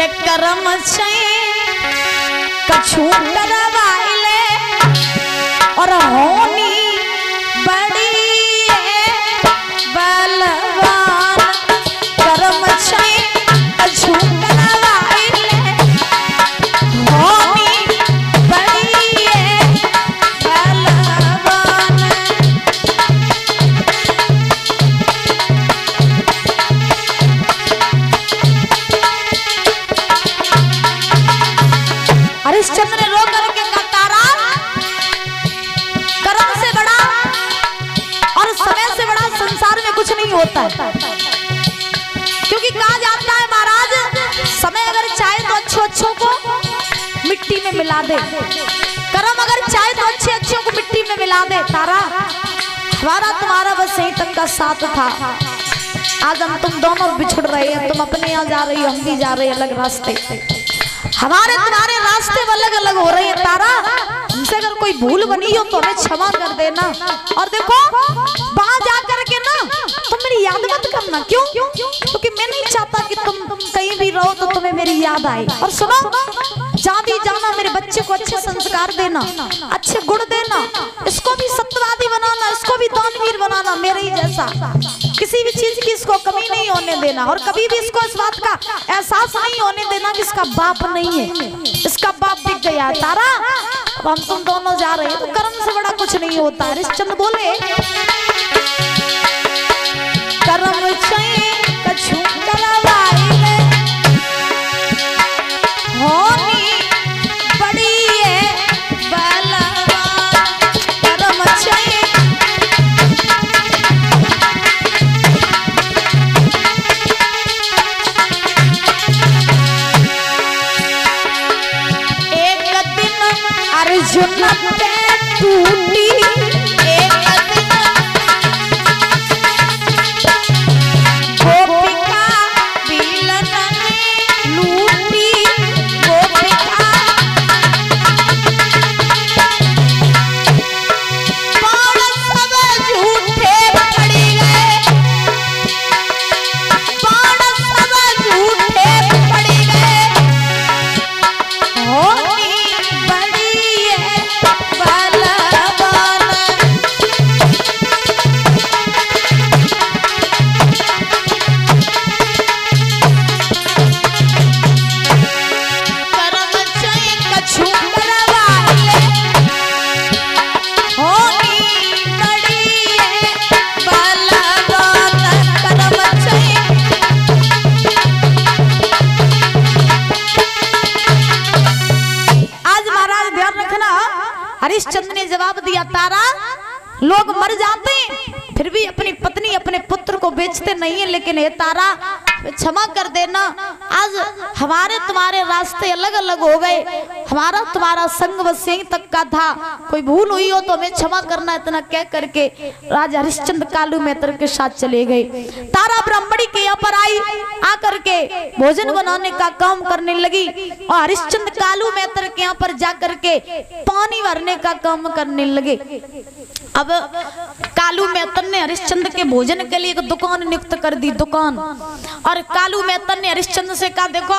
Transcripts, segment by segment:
के करम कछु करवाइले और होनी बड़ी बलवान करम कछु करवाइले होनी बड़ी बलवान। हरिश्चंद्र ने रो करके कहा तारा, कर्म से बड़ा और समय से बड़ा संसार में कुछ नहीं होता है। क्योंकि कहा जाता है महाराज, समय अगर चाहे तो अच्छों को मिट्टी में मिला दे, कर्म अगर चाहे तो अच्छों को मिट्टी में मिला दे। तारा, हमारा तुम्हारा बस यहीं तक का साथ था। आज हम तुम दोनों बिछुड़ रहे हैं, तुम अपने यहाँ जा रही हो, हम भी जा रहे हैं अलग रास्ते। हमारे तुम्हारे रास्ते अलग अलग हो रहे हैं। तारा, हमसे अगर कोई भूल बनी हो तो हमें क्षमा कर देना। और देखो वहां जाकर के ना तुम मेरी याद मत करना। क्यों? क्योंकि मैं नहीं चाहता कि तुम कहीं भी रहो तो तुम्हें मेरी याद आए। और सुनो, जहाँ भी जाना मेरे बच्चे को अच्छे संस्कार देना, अच्छे गुण देना, इसको भी सत्यवादी बनाना, इसको भी दानवीर बनाना, मेरे ही जैसा। किसी भी चीज की इसको कमी नहीं होने देना और कभी भी इसको इस बात का एहसास नहीं होने देना कि इसका बाप नहीं है, इसका बाप बिक गया है। तारा, अब हम तुम दोनों जा रहे हैं तो कर्म से बड़ा कुछ नहीं होता। हरिश्चंद्र बोले कर्म कछु करवाइले होनी बड़ी बलवान कर्म अर्जुन पे टूटी एक गोपिका बिलन लूटी गोपिका बाण सब झूठे पड़ गए, बाण सब झूठे पड़ गए होनी बड़ी बलवान। कर्म कछु करवाइले होनी बड़ी बलवान कर्म। आज महाराज ध्यान रखना, हरिश्चंद्र ने जवाब दिया, तारा, लोग मर जाते हैं फिर भी अपनी पत्नी अपने पुत्र को बेचते नहीं है, लेकिन हे तारा क्षमा कर देना, आज हमारे तुम्हारे रास्ते अलग अलग हो गए, हमारा तुम्हारा संग बस यहीं तक का था, कोई भूल हुई हो तो हमें क्षमा करना। इतना कह करके राजा हरिश्चंद्र कालू मेहतर के साथ चले गए। तारा ब्राह्मणी के यहाँ पर आई, आकर के भोजन बनाने का काम करने लगी और हरिश्चंद्र कालू मेहतर के यहाँ पर जाकर के पानी भरने का काम करने लगे। अब कालू मेहतर ने हरिश्चंद्र के भोजन के लिए एक दुकान नियुक्त कर दी, दुकान। और कालू मेहतर ने हरिश्चंद्र से कहा, देखो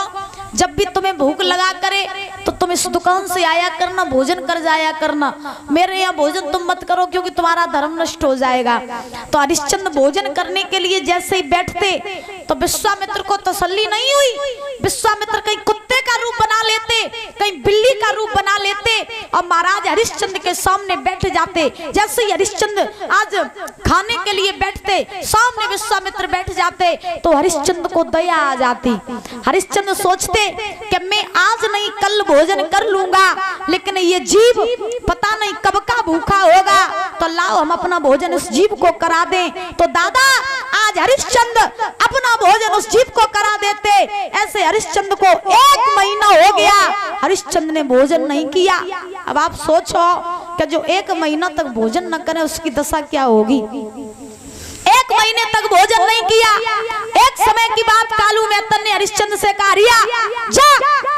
जब भी तुम्हें भूख लगा करे तो तुम इस दुकान से आया करना, भोजन कर जाया करना, मेरे यहाँ भोजन तुम मत करो क्योंकि तुम्हारा धर्म नष्ट हो जाएगा। तो हरिश्चंद्र भोजन करने के लिए जैसे ही बैठते तो विश्वामित्र को तसल्ली नहीं हुई। विश्वामित्र कहीं कुत्ते का रूप बना लेते, कहीं बिल्ली का रूप बना लेते और महाराज हरिश्चंद्र के सामने बैठ जाते। जैसे ही हरिश्चंद्र आज खाने के लिए बैठते, सामने विश्वामित्र बैठ जाते तो हरिश्चंद्र को दया आ जाती। हरिश्चंद्र सोचते कि मैं आज नहीं कल भोजन कर लूंगा, लेकिन ये जीव पता नहीं कब का भूखा होगा, तो लाओ हम अपना भोजन उस जीव को करा दें। तो दादा आज हरिश्चंद्र अपना भोजन उस जीव को करा देते। ऐसे हरिश्चंद्र को 1 महीना हो गया, हरिश्चंद्र ने भोजन नहीं किया। अब आप सोचो कि जो 1 महीना तक भोजन न करे उसकी दशा क्या होगी। 1 महीने तक भोजन नहीं किया। एक समय की बात, कालू मेहतर ने हरिश्चंद्र से कहा, रिया जा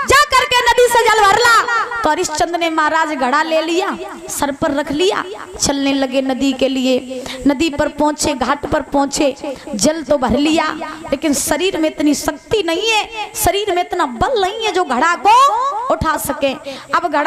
जा करके नदी से जल भर ला। तो हरिश्चंद्र ने महाराज घड़ा ले लिया, सर पर रख लिया, चलने लगे नदी के लिए। नदी पर पहुंचे, घाट पर पहुंचे, जल तो भर लिया, लेकिन शरीर में इतनी शक्ति नहीं है, शरीर में इतना बल नहीं है जो घड़ा को उठा सके। अब घड़ा